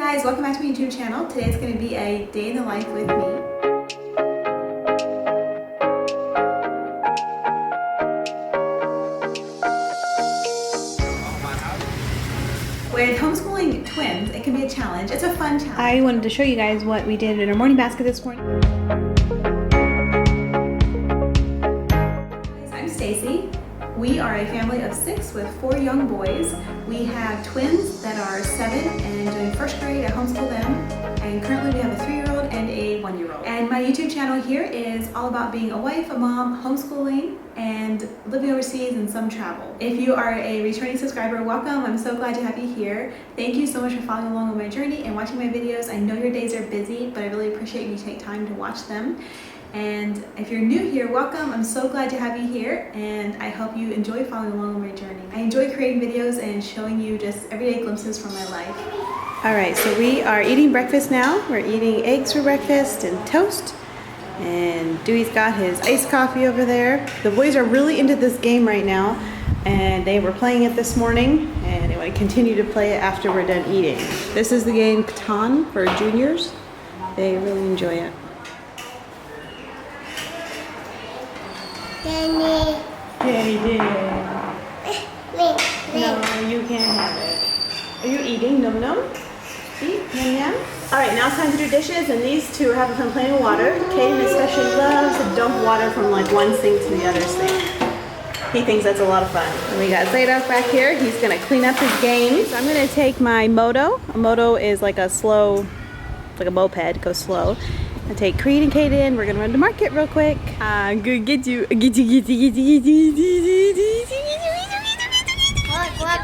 Guys, welcome back to my YouTube channel. Today it's going to be a day in the life with me. With homeschooling twins, it can be a challenge. It's a fun challenge. I wanted to show you guys what we did in our morning basket this morning. I'm Stacey. We are a family of 6 with 4 young boys. We have twins that are 7 and doing first grade. I homeschool them. And currently we have a 3-year-old and a 1-year-old. And my YouTube channel here is all about being a wife, a mom, homeschooling, and living overseas and some travel. If you are a returning subscriber, welcome. I'm so glad to have you here. Thank you so much for following along on my journey and watching my videos. I know your days are busy, but I really appreciate you take time to watch them. And if you're new here, welcome. I'm so glad to have you here, and I hope you enjoy following along on my journey. I enjoy creating videos and showing you just everyday glimpses from my life. All right, so we are eating breakfast now. We're eating eggs for breakfast and toast. And Dewey's got his iced coffee over there. The boys are really into this game right now, and they were playing it this morning, and they want to continue to play it after we're done eating. This is the game Catan for juniors. They really enjoy it. Daddy. Daddy did. No, you can't have it. Are you eating? Num num? Eat? Yum yum? Alright, now it's time to do dishes, and these two are having fun playing with water. Caden especially loves to dump water from like one sink to the other sink. He thinks that's a lot of fun. And we got Zadok back here. He's going to clean up his games. So I'm going to take my moto. A moto is like a slow, like a moped, goes slow. I take Creed and Caden. We're gonna run to market real quick. I'm gonna get you. What,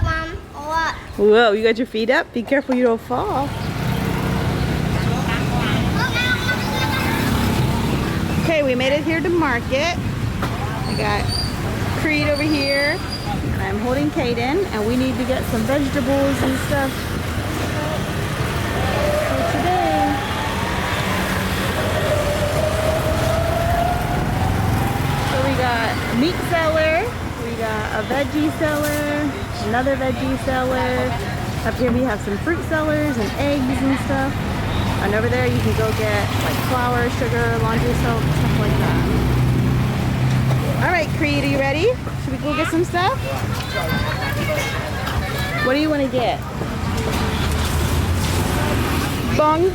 Mom? What? Whoa, you got your feet up? Be careful you don't fall. Okay, we made it here to market. I got Creed over here, and I'm holding Caden, and we need to get some vegetables and stuff for today. We got a meat seller, we got a veggie seller, another veggie seller. Up here we have some fruit sellers and eggs and stuff. And over there you can go get like flour, sugar, laundry soap, stuff like that. Alright, Creed, are you ready? Should we go get some stuff? What do you want to get? Bong.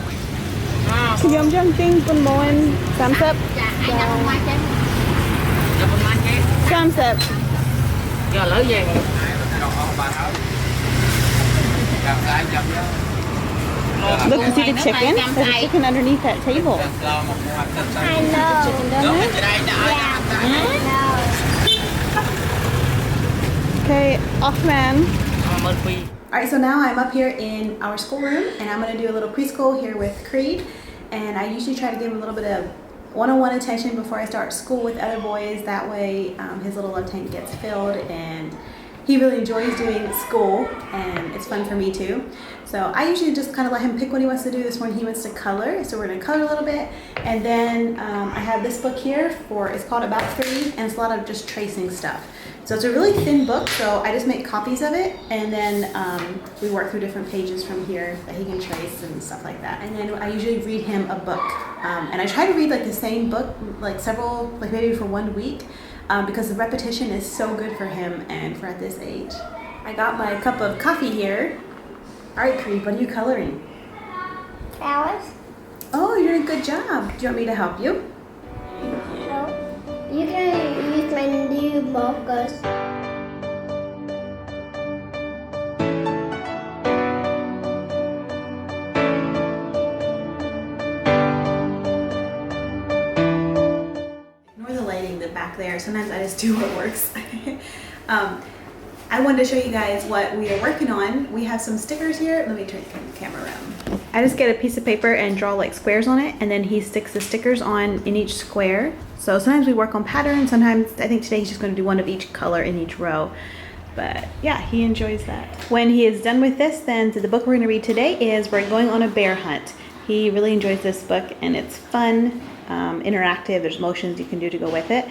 Yum yum ting con moen. Thumbs up. Thumbs up. Look, you see the chicken? There's a chicken underneath that table. I know. Chicken down there? Yeah, I know. Okay, off man. Alright, so now I'm up here in our schoolroom, and I'm going to do a little preschool here with Creed. And I usually try to give him a little bit of one-on-one attention before I start school with other boys. That way his little love tank gets filled, and he really enjoys doing school, and it's fun for me too. So I usually just kind of let him pick what he wants to do. This morning he wants to color, so we're going to color a little bit. And then I have this book here it's called About 3, and it's a lot of just tracing stuff. So it's a really thin book, so I just make copies of it, and then we work through different pages from here that he can trace and stuff like that. And then I usually read him a book, and I try to read like the same book like maybe for 1 week, because the repetition is so good for him and for at this age. I got my cup of coffee here. All right, Creed, what are you coloring? Flowers? Oh, you're doing a good job. Do you want me to help you? No. You can use my new markers. Ignore the lighting back there. Sometimes I just do what works. I wanted to show you guys what we are working on. We have some stickers here. Let me turn the camera around. I just get a piece of paper and draw like squares on it, and then he sticks the stickers on in each square. So sometimes we work on patterns, sometimes I think today he's just going to do one of each color in each row. But yeah, he enjoys that. When he is done with this, then the book we're going to read today is We're Going on a Bear Hunt. He really enjoys this book, and it's fun, interactive. There's motions you can do to go with it.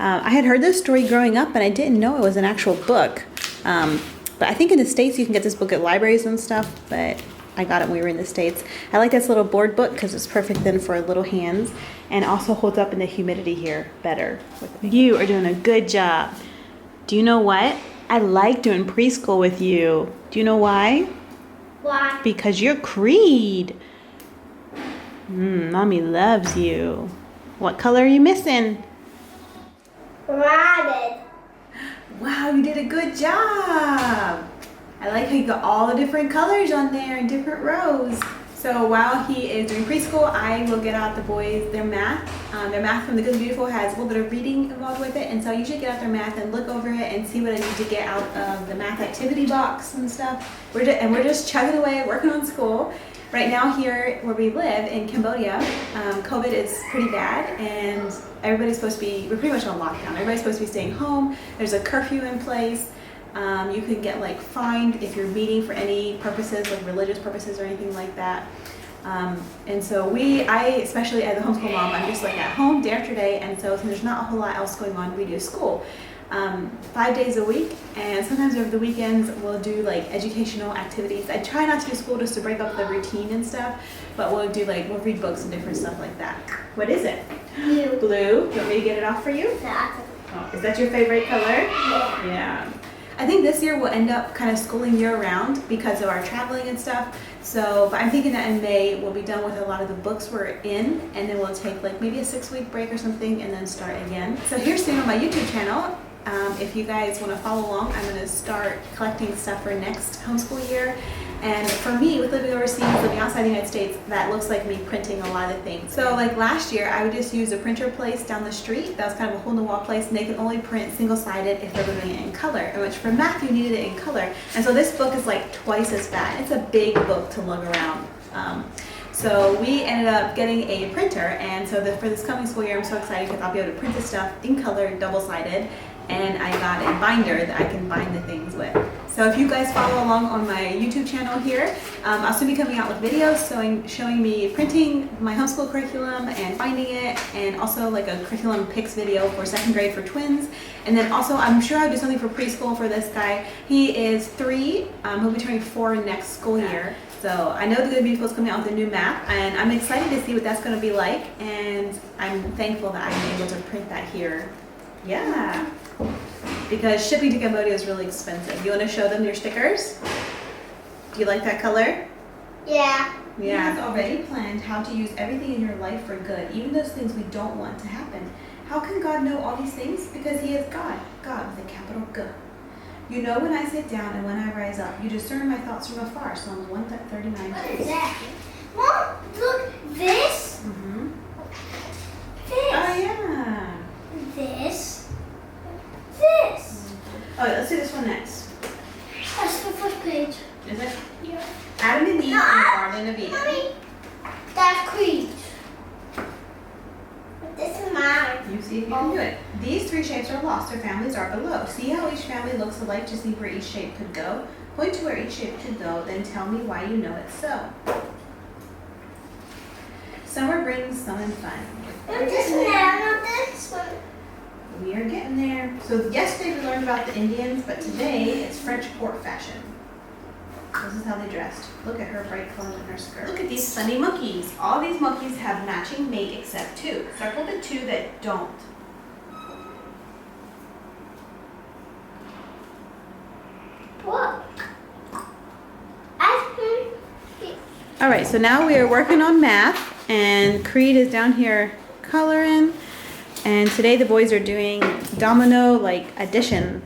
I had heard this story growing up, and I didn't know it was an actual book. But I think in the States you can get this book at libraries and stuff, but I got it when we were in the States. I like this little board book because it's perfect then for little hands, and also holds up in the humidity here better. You are doing a good job. Do you know what? I like doing preschool with you. Do you know why? Why? Because you're Creed. Mommy loves you. What color are you missing? Rabbit. Wow, you did a good job. I like how you got all the different colors on there in different rows. So while he is doing preschool, I will get out the boys their math. Their math from the Good and Beautiful has a little bit of reading involved with it, and so I usually get out their math and look over it and see what I need to get out of the math activity box and stuff. We're just chugging away, working on school. Right now here where we live in Cambodia, COVID is pretty bad, and we're pretty much on lockdown. Everybody's supposed to be staying home. There's a curfew in place. You can get like fined if you're meeting for any purposes, like religious purposes or anything like that. And so I, especially as a homeschool mom, I'm just like at home day after day, and so since there's not a whole lot else going on, we do school 5 days a week, and sometimes over the weekends we'll do like educational activities. I try not to do school just to break up the routine and stuff, but we'll read books and different stuff like that. What is it? Blue. Blue. You want me to get it off for you? Yeah. Oh, is that your favorite color? Yeah. I think this year we'll end up kind of schooling year-round because of our traveling and stuff. So, but I'm thinking that in May we'll be done with a lot of the books we're in, and then we'll take like maybe a 6-week break or something and then start again. So here's soon on my YouTube channel. If you guys want to follow along, I'm going to start collecting stuff for next homeschool year. And for me, with living overseas, living outside the United States, that looks like me printing a lot of things. So like last year, I would just use a printer place down the street. That was kind of a hole-in-the-wall place, and they could only print single-sided if they were doing it in color, which for math, you needed it in color. And so this book is like twice as fat. It's a big book to lug around. So we ended up getting a printer, and so for this coming school year, I'm so excited because I'll be able to print this stuff in color, double-sided, and I got a binder that I can bind the things with. So if you guys follow along on my YouTube channel here, I'll soon be coming out with videos showing me printing my homeschool curriculum and binding it, and also like a curriculum picks video for 2nd grade for twins. And then also I'm sure I'll do something for preschool for this guy. He is 3, he'll be turning 4 next school year. So I know the Good and Beautiful is coming out with a new map, and I'm excited to see what that's going to be like, and I'm thankful that I'm able to print that here. Yeah. Because shipping to Cambodia is really expensive. You want to show them your stickers? Do you like that color? Yeah. He has already planned how to use everything in your life for good, even those things we don't want to happen. How can God know all these things? Because He is God. God with a capital G. You know when I sit down and when I rise up. You discern my thoughts from afar. Psalms 139. What is that? Mom, look, this. Mm-hmm. This. Oh, yeah. This. This. Oh, let's do this one next. That's the first page. Is it? Yeah. Adam and Eve in the Garden of Eden. Mommy, that's Creed. But this is mine. You see if you can do it. These 3 shapes are lost. Their families are below. See how each family looks alike to see where each shape could go? Point to where each shape could go, then tell me why you know it's so. Summer brings sun and fun. Not this one, not this one. We are getting there. So yesterday we learned about the Indians, but today it's French court fashion. This is how they dressed. Look at her bright colors in her skirt. Look at these funny monkeys. All these monkeys have matching mate except 2. Circle the 2 that don't. What? All right, so now we are working on math, and Creed is down here coloring. And today the boys are doing domino, like addition.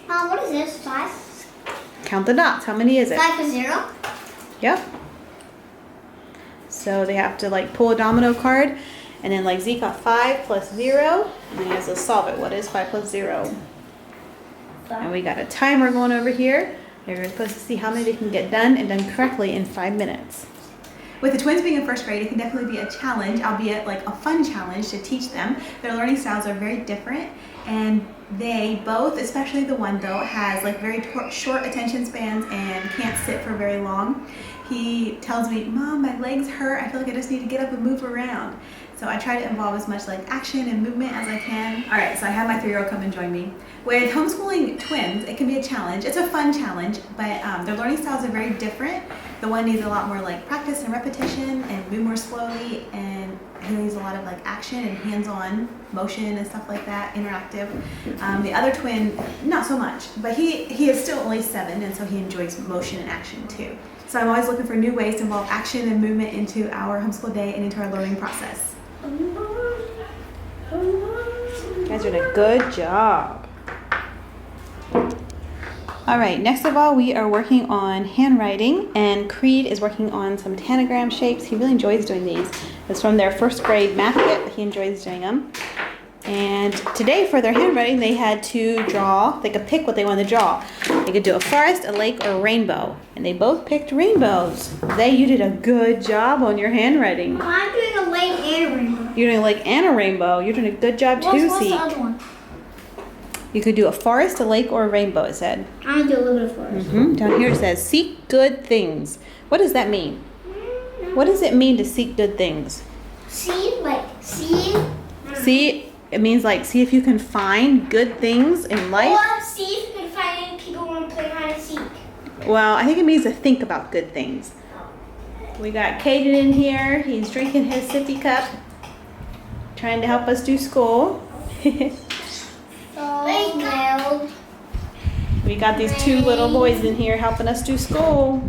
Mom, what is this? 5? Count the dots. How many is it? 5 is 0? Yep. So they have to like pull a domino card, and then like Zeke got 5 plus 0, and then he has to solve it. What is 5 plus 0? And we got a timer going over here. You're supposed to see how many they can get done and done correctly in 5 minutes. With the twins being in 1st grade, it can definitely be a challenge, albeit like a fun challenge to teach them. Their learning styles are very different, and they both, especially the one though, has like very short attention spans and can't sit for very long. He tells me, Mom, my legs hurt. I feel like I just need to get up and move around. So I try to involve as much like action and movement as I can. All right, so I have my 3-year-old come and join me. With homeschooling twins, it can be a challenge. It's a fun challenge, but their learning styles are very different. The one needs a lot more like practice and repetition and move more slowly, and he needs a lot of like action and hands-on motion and stuff like that, interactive. The other twin, not so much, but he is still only 7, and so he enjoys motion and action too. So I'm always looking for new ways to involve action and movement into our homeschool day and into our learning process. You guys are doing a good job. All right, next of all, we are working on handwriting, and Creed is working on some tanagram shapes. He really enjoys doing these. It's from their 1st grade math kit, but he enjoys doing them. And today for their handwriting, they had to draw, they could pick what they wanted to draw. They could do a forest, a lake, or a rainbow. And they both picked rainbows. Zay, you did a good job on your handwriting. I'm doing a lake and a rainbow. You're doing a lake and a rainbow. You're doing a good job too, What's the Zeke. other one? You could do a forest, a lake, or a rainbow, it said. I'm gonna do a little bit of forest. Down here it says, seek good things. What does that mean? What does it mean to seek good things? See. See, it means like see if you can find good things in life. Or see if you can find any people who want to play hide and seek. Well, I think it means to think about good things. We got Caden in here. He's drinking his sippy cup, trying to help us do school. We got these 2 little boys in here helping us do school.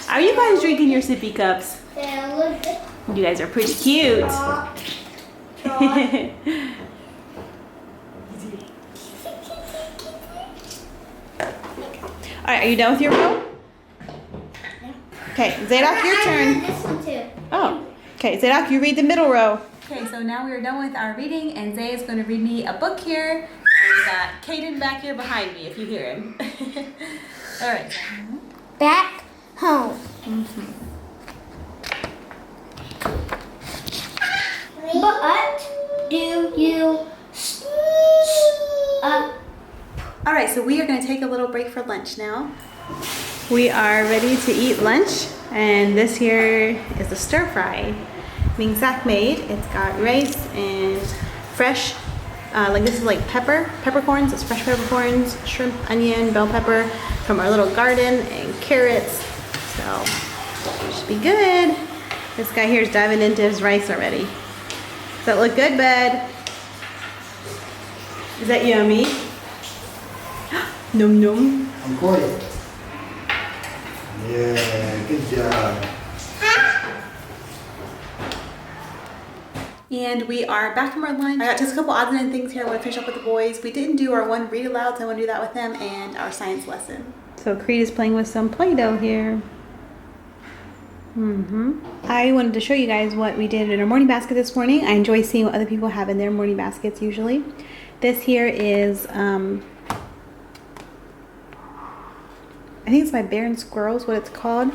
Are you guys drinking your sippy cups? You guys are pretty cute. Alright, are you done with your row? Okay, Zadok, your turn. This one too. Oh, okay, Zadok, you read the middle row. Okay, so now we are done with our reading, and Zay is going to read me a book here. And we got Caden back here behind me, if you hear him. All right. Back home. What do you All right, so we are going to take a little break for lunch now. We are ready to eat lunch, and this here is a stir fry being Zach made. It's got rice and fresh, like this is like peppercorns. It's fresh peppercorns, shrimp, onion, bell pepper from our little garden, and carrots. So should be good. This guy here is diving into his rice already. Does that look good, bud? Is that yummy? Num num. I'm quiet. Yeah, good job. And we are back from our lunch. I got just a couple odds and ends things here I want to finish up with the boys. We didn't do our one read aloud, so I want to do that with them, and our science lesson. So Creed is playing with some Play-Doh here. I wanted to show you guys what we did in our morning basket this morning. I enjoy seeing what other people have in their morning baskets usually. This here is, I think it's by Bear and Squirrels, what it's called.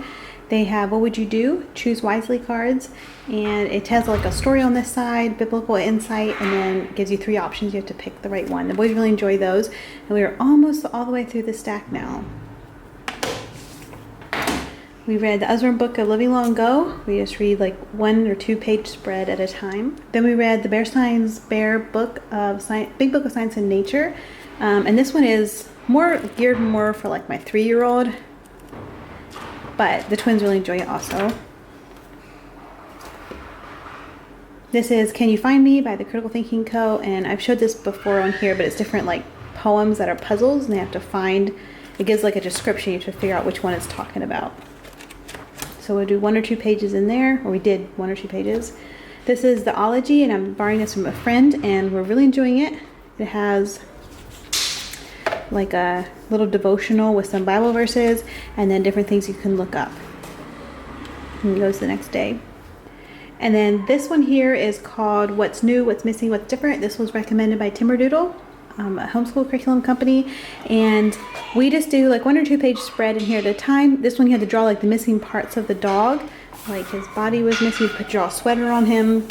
They have What Would You Do? Choose Wisely cards. And it has like a story on this side, biblical insight, and then gives you 3 options. You have to pick the right one. The boys really enjoy those. And we are almost all the way through the stack now. We read the Usborne Book of Living Long Ago. We just read like 1 or 2 page spread at a time. Then we read the Bear Book of Science, Big Book of Science and Nature. And this one is geared more for like my 3-year-old. But the twins really enjoy it also. This is Can You Find Me by the Critical Thinking Co. And I've showed this before on here, but it's different like poems that are puzzles, and they have to find, it gives like a description. You have to figure out which one it's talking about. So we'll do 1 or 2 pages in there, or we did 1 or 2 pages. This is the Ology, and I'm borrowing this from a friend, and we're really enjoying it. It has like a little devotional with some Bible verses, and then different things you can look up. And it goes to the next day. And then this one here is called What's New, What's Missing, What's Different. This was recommended by Timberdoodle, a homeschool curriculum company. And we just do like 1 or 2 page spread in here at a time. This one you had to draw like the missing parts of the dog. Like his body was missing, you draw a sweater on him.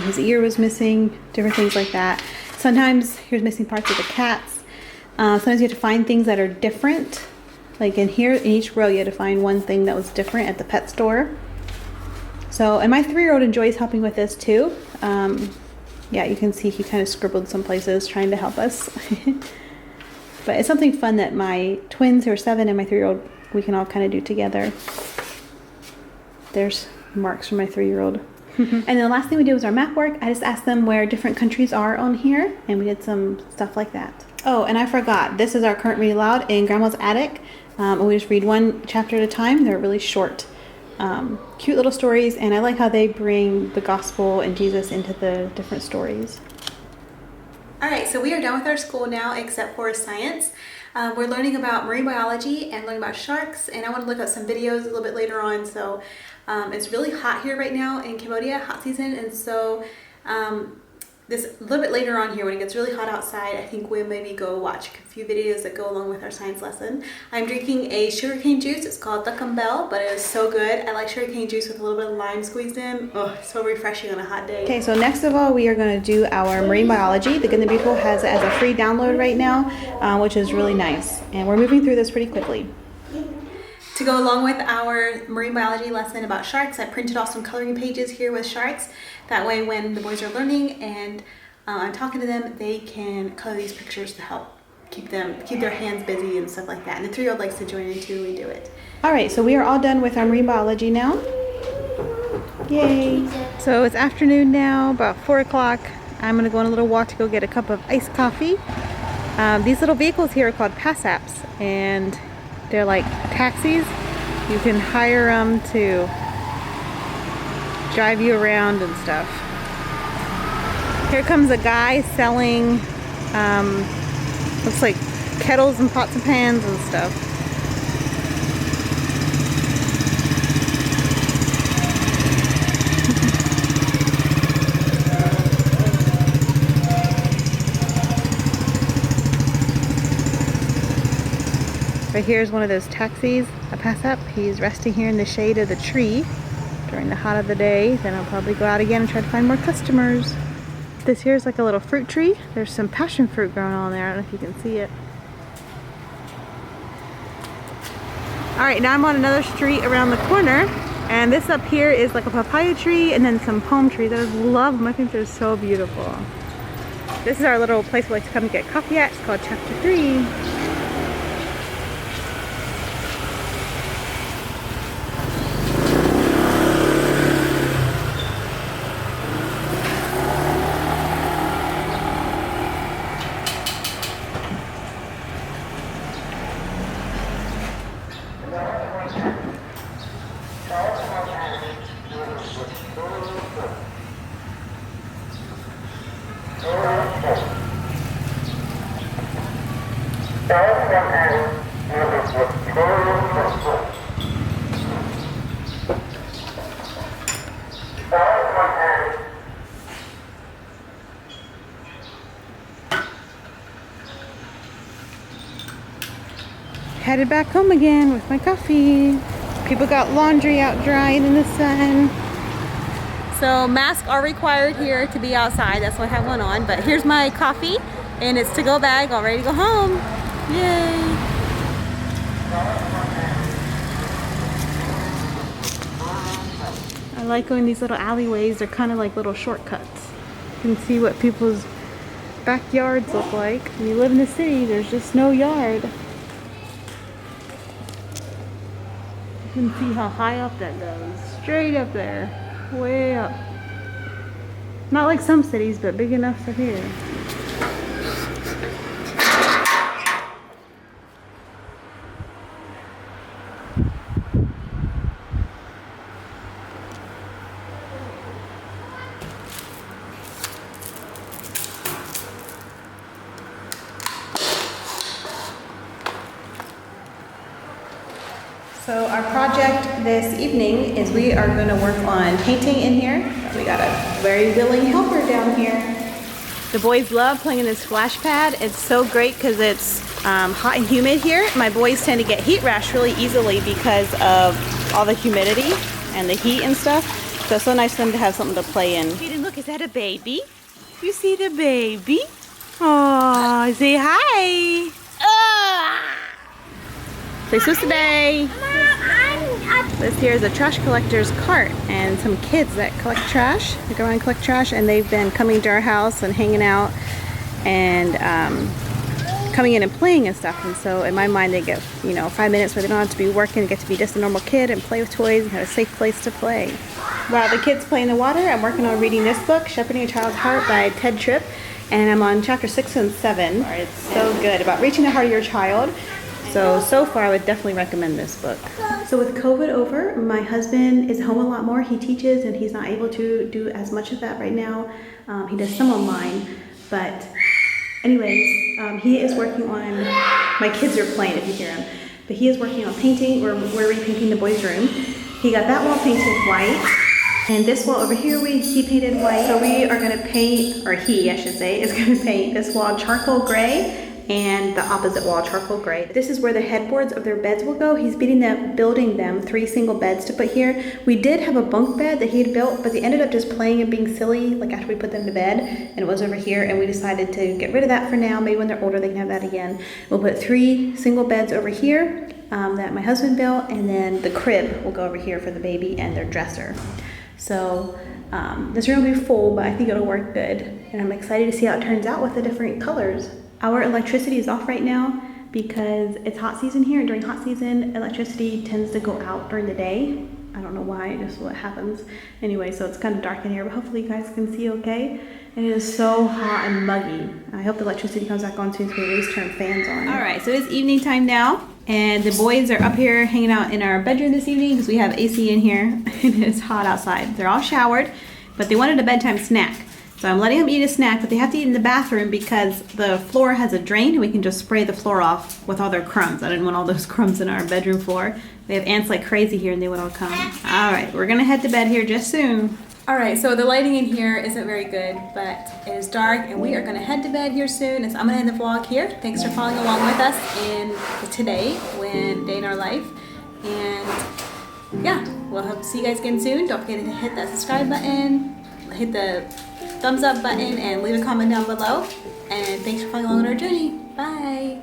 His ear was missing, different things like that. Sometimes here's missing parts of the cats. Sometimes you have to find things that are different. Like in here, in each row, you had to find one thing that was different at the pet store. So, and my 3-year-old enjoys helping with this too. Yeah, you can see he kind of scribbled some places trying to help us. But it's something fun that my twins who are 7 and my 3-year-old we can all kind of do together. There's marks for my 3-year-old. And then the last thing we did was our map work. I just asked them where different countries are on here, and we did some stuff like that. Oh, and I forgot, this is our current read aloud in Grandma's attic. And we just read one chapter at a time. They're really short, cute little stories, and I like how they bring the gospel and Jesus into the different stories. All right, so we are done with our school now except for science. We're learning about marine biology and learning about sharks, and I want to look at some videos a little bit later on. So it's really hot here right now in Cambodia, hot season, and so this a little bit later on here when it gets really hot outside, I think we'll maybe go watch a few videos that go along with our science lesson. I'm drinking a sugarcane juice. It's called Bell, but it is so good. I like sugarcane juice with a little bit of lime squeezed in. Oh, so refreshing on a hot day. Okay, so next of all, we are going to do our marine biology. The Good and the Beautiful has it as a free download right now, which is really nice. And we're moving through this pretty quickly. To go along with our marine biology lesson about sharks, I printed off some coloring pages here with sharks. That way when the boys are learning and I'm talking to them, they can color these pictures to help keep their hands busy and stuff like that. And the 3-year-old likes to join in too when we do it. All right, so we are all done with our marine biology now. Yay. So it's afternoon now, about 4 o'clock. I'm gonna go on a little walk to go get a cup of iced coffee. These little vehicles here are called pass-apps, and they're like taxis. You can hire them to drive you around and stuff. Here comes a guy selling, looks like kettles and pots and pans and stuff. Right here is one of those taxis, a pass-up. He's resting here in the shade of the tree during the hot of the day. Then I'll probably go out again and try to find more customers. This here is like a little fruit tree. There's some passion fruit growing on there. I don't know if you can see it. All right, now I'm on another street around the corner, and this up here is like a papaya tree and then some palm trees. I just love them. I think they're so beautiful. This is our little place we like to come get coffee at. It's called Chapter 3. Headed back home again with my coffee. People got laundry out drying in the sun. So masks are required here to be outside. That's why I have one on. But here's my coffee, and it's to-go bag, all ready to go home. Yay! I like going these little alleyways. They're kind of like little shortcuts. You can see what people's backyards look like. When you live in the city, there's just no yard. You can see how high up that goes. Straight up there. Way up. Not like some cities, but big enough for here. So our project this evening is we are going to work on painting in here. We got a very willing helper down here. The boys love playing in this splash pad. It's so great because it's hot and humid here. My boys tend to get heat rash really easily because of all the humidity and the heat and stuff. So it's so nice for them to have something to play in. Hayden, look, is that a baby? You see the baby? Oh, say hi. Say sus today. This here is a trash collector's cart and some kids that collect trash. They go around and collect trash, and they've been coming to our house and hanging out and coming in and playing and stuff. And so in my mind, they get, 5 minutes where they don't have to be working and get to be just a normal kid and play with toys and have a safe place to play. While the kids play in the water, I'm working on reading this book, Shepherding a Child's Heart by Ted Tripp. And I'm on chapter 6 and 7. It's so good about reaching the heart of your child. So far I would definitely recommend this book. So with COVID over, my husband is home a lot more. He teaches and he's not able to do as much of that right now. He does some online, but anyways, he is working on, my kids are playing if you hear him, but he is working on painting. We're repainting the boys' room. He got that wall painted white. And this wall over here, he painted white. So we are gonna paint, or he, I should say, is gonna paint this wall charcoal gray and the opposite wall charcoal gray. This is where the headboards of their beds will go. He's building them 3 single beds to put here. We did have a bunk bed that he had built, but they ended up just playing and being silly, like after we put them to bed, and it was over here, and we decided to get rid of that for now. Maybe when they're older, they can have that again. We'll put 3 single beds over here that my husband built, and then the crib will go over here for the baby and their dresser. So this room will be full, but I think it'll work good. And I'm excited to see how it turns out with the different colors. Our electricity is off right now because it's hot season here, and during hot season, electricity tends to go out during the day. I don't know why, just what happens. Anyway, so it's kind of dark in here, but hopefully you guys can see okay. And it is so hot and muggy. I hope the electricity comes back on soon so we at least turn fans on. All right, so it's evening time now. And the boys are up here hanging out in our bedroom this evening because we have AC in here and it's hot outside. They're all showered, but they wanted a bedtime snack. So I'm letting them eat a snack, but they have to eat in the bathroom because the floor has a drain and we can just spray the floor off with all their crumbs. I didn't want all those crumbs in our bedroom floor. We have ants like crazy here and they would all come. All right, we're gonna head to bed here just soon. All right, so the lighting in here isn't very good, but it is dark and we are gonna head to bed here soon. And so I'm gonna end the vlog here. Thanks for following along with us in today, day in our life. And yeah, we'll hope to see you guys again soon. Don't forget to hit that subscribe button, hit the thumbs up button, and leave a comment down below. And thanks for following along on our journey. Bye.